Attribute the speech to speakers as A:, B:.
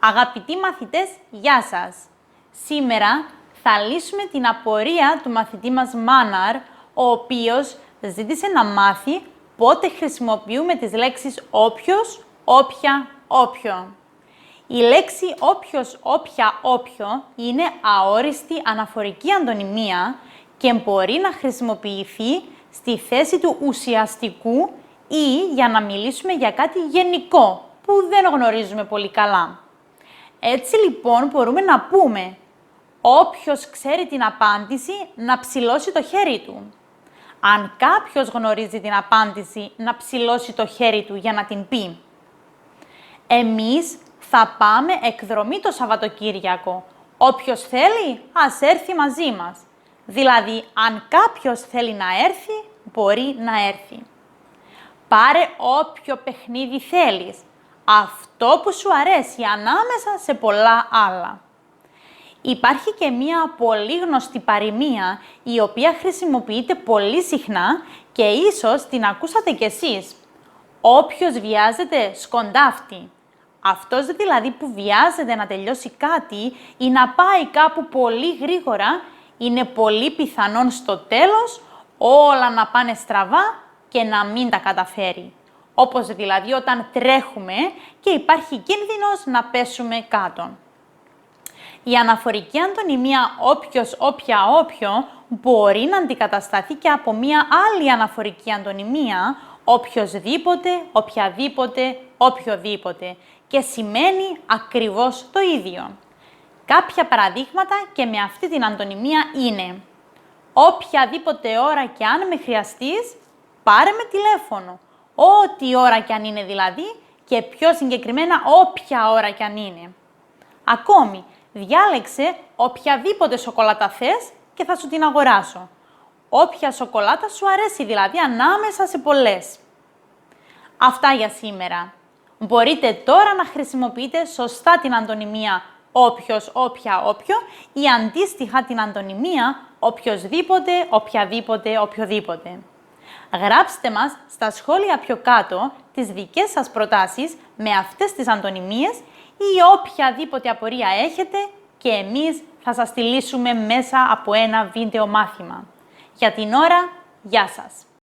A: Αγαπητοί μαθητές, γεια σας! Σήμερα θα λύσουμε την απορία του μαθητή μας Μάναρ, ο οποίος ζήτησε να μάθει πότε χρησιμοποιούμε τις λέξεις όποιος, όποια, όποιο. Η λέξη όποιος, όποια, όποιο είναι αόριστη αναφορική αντωνυμία και μπορεί να χρησιμοποιηθεί στη θέση του ουσιαστικού ή για να μιλήσουμε για κάτι γενικό που δεν γνωρίζουμε πολύ καλά. Έτσι λοιπόν μπορούμε να πούμε όποιος ξέρει την απάντηση να ψηλώσει το χέρι του. Αν κάποιος γνωρίζει την απάντηση να ψηλώσει το χέρι του για να την πει. Εμείς θα πάμε εκδρομή το Σαββατοκύριακο. Όποιος θέλει, ας έρθει μαζί μας. Δηλαδή, αν κάποιος θέλει να έρθει, μπορεί να έρθει. Πάρε όποιο παιχνίδι θέλεις. Αυτό που σου αρέσει ανάμεσα σε πολλά άλλα. Υπάρχει και μία πολύ γνωστή παροιμία, η οποία χρησιμοποιείται πολύ συχνά και ίσως την ακούσατε κι εσείς. Όποιος βιάζεται σκοντάφτει. Αυτός δηλαδή που βιάζεται να τελειώσει κάτι ή να πάει κάπου πολύ γρήγορα, είναι πολύ πιθανόν στο τέλος όλα να πάνε στραβά και να μην τα καταφέρει. Όπως δηλαδή όταν τρέχουμε και υπάρχει κίνδυνος να πέσουμε κάτω. Η αναφορική αντωνυμία όποιος, όποια, όποιο μπορεί να αντικατασταθεί και από μία άλλη αναφορική αντωνυμία οποιοσδήποτε, οποιαδήποτε, οποιοδήποτε και σημαίνει ακριβώς το ίδιο. Κάποια παραδείγματα και με αυτή την αντωνυμία είναι οποιαδήποτε ώρα και αν με χρειαστείς, πάρε με τηλέφωνο. Ό,τι ώρα κι αν είναι δηλαδή και πιο συγκεκριμένα όποια ώρα κι αν είναι. Ακόμη, διάλεξε οποιαδήποτε σοκολάτα θες και θα σου την αγοράσω. Όποια σοκολάτα σου αρέσει δηλαδή ανάμεσα σε πολλές. Αυτά για σήμερα. Μπορείτε τώρα να χρησιμοποιείτε σωστά την αντωνυμία όποιος, όποια, όποιο ή αντίστοιχα την αντωνυμία οποιοσδήποτε, οποιαδήποτε, οποιοδήποτε. Γράψτε μας στα σχόλια πιο κάτω τις δικές σας προτάσεις με αυτές τις αντωνυμίες ή οποιαδήποτε απορία έχετε και εμείς θα σας τη λύσουμε μέσα από ένα βίντεο μάθημα. Για την ώρα, γεια σας!